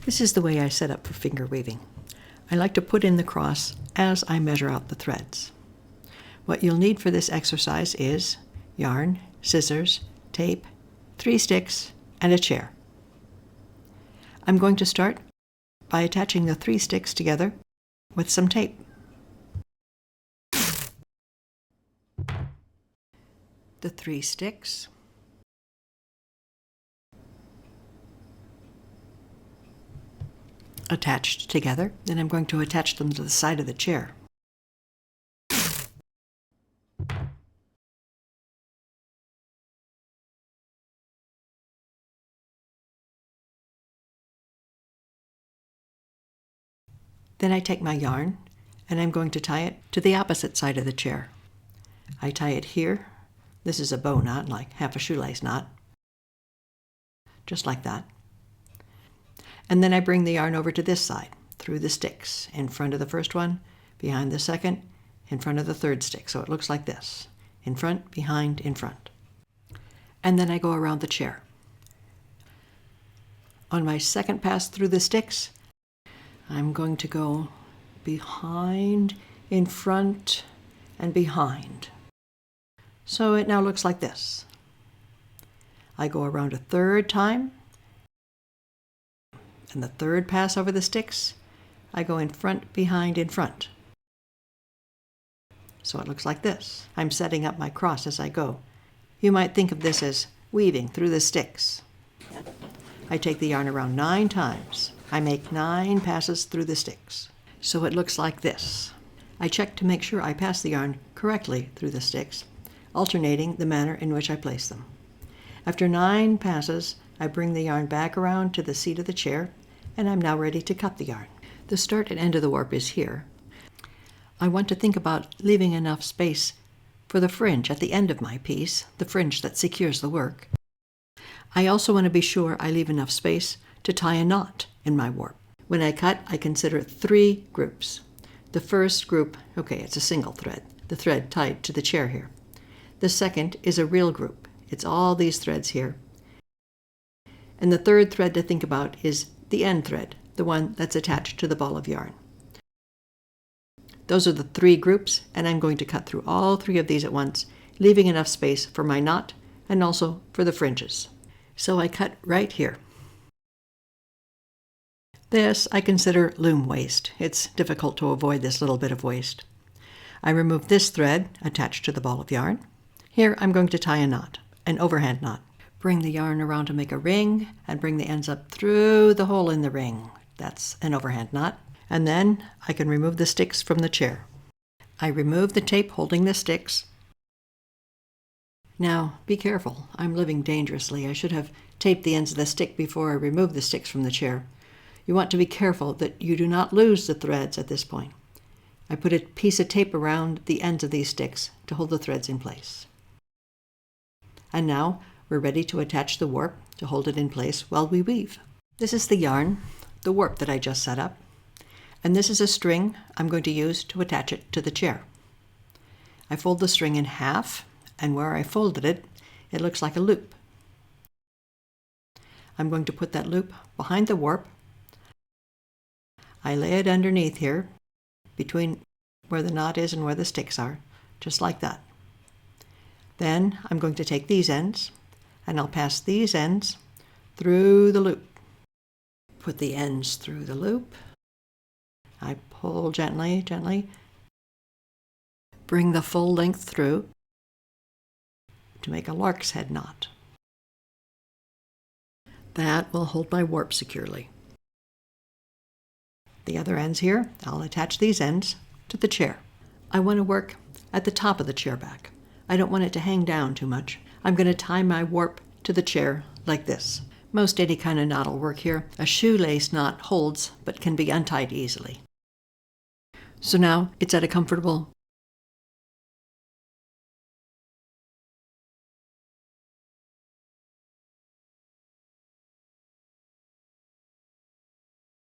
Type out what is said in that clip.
This is the way I set up for finger weaving. I like to put in the cross as I measure out the threads. What you'll need for this exercise is yarn, scissors, tape, 3 sticks, and a chair. I'm going to start by attaching the 3 sticks together with some tape. The 3 sticks, attached together. Then I'm going to attach them to the side of the chair. Then I take my yarn and I'm going to tie it to the opposite side of the chair. I tie it here. This is a bow knot, like half a shoelace knot. Just like that. And then I bring the yarn over to this side, through the sticks, in front of the first one, behind the second, in front of the third stick. So it looks like this. In front, behind, in front. And then I go around the chair. On my second pass through the sticks, I'm going to go behind, in front, and behind. So it now looks like this. I go around a third time, and the third pass over the sticks, I go in front, behind, in front. So it looks like this. I'm setting up my cross as I go. You might think of this as weaving through the sticks. I take the yarn around 9 times. I make 9 passes through the sticks. So it looks like this. I check to make sure I pass the yarn correctly through the sticks, alternating the manner in which I place them. After 9 passes, I bring the yarn back around to the seat of the chair, and I'm now ready to cut the yarn. The start and end of the warp is here. I want to think about leaving enough space for the fringe at the end of my piece, the fringe that secures the work. I also want to be sure I leave enough space to tie a knot in my warp. When I cut, I consider 3 groups. The first group, okay, it's a single thread, the thread tied to the chair here. The second is a real group. It's all these threads here. And the third thread to think about is the end thread, the one that's attached to the ball of yarn. Those are the 3 groups, and I'm going to cut through all 3 of these at once, leaving enough space for my knot and also for the fringes. So I cut right here. This I consider loom waste. It's difficult to avoid this little bit of waste. I remove this thread attached to the ball of yarn. Here I'm going to tie a knot, an overhand knot. Bring the yarn around to make a ring and bring the ends up through the hole in the ring. That's an overhand knot. And then I can remove the sticks from the chair. I remove the tape holding the sticks. Now, be careful. I'm living dangerously. I should have taped the ends of the stick before I removed the sticks from the chair. You want to be careful that you do not lose the threads at this point. I put a piece of tape around the ends of these sticks to hold the threads in place. And now we're ready to attach the warp to hold it in place while we weave. This is the yarn, the warp that I just set up. And this is a string I'm going to use to attach it to the chair. I fold the string in half, and where I folded it, it looks like a loop. I'm going to put that loop behind the warp. I lay it underneath here, between where the knot is and where the sticks are, just like that. Then I'm going to take these ends, and I'll pass these ends through the loop. Put the ends through the loop. I pull gently, gently. Bring the full length through to make a lark's head knot. That will hold my warp securely. The other ends here, I'll attach these ends to the chair. I want to work at the top of the chair back. I don't want it to hang down too much. I'm going to tie my warp to the chair like this. Most any kind of knot will work here. A shoelace knot holds but can be untied easily. So now it's at a comfortable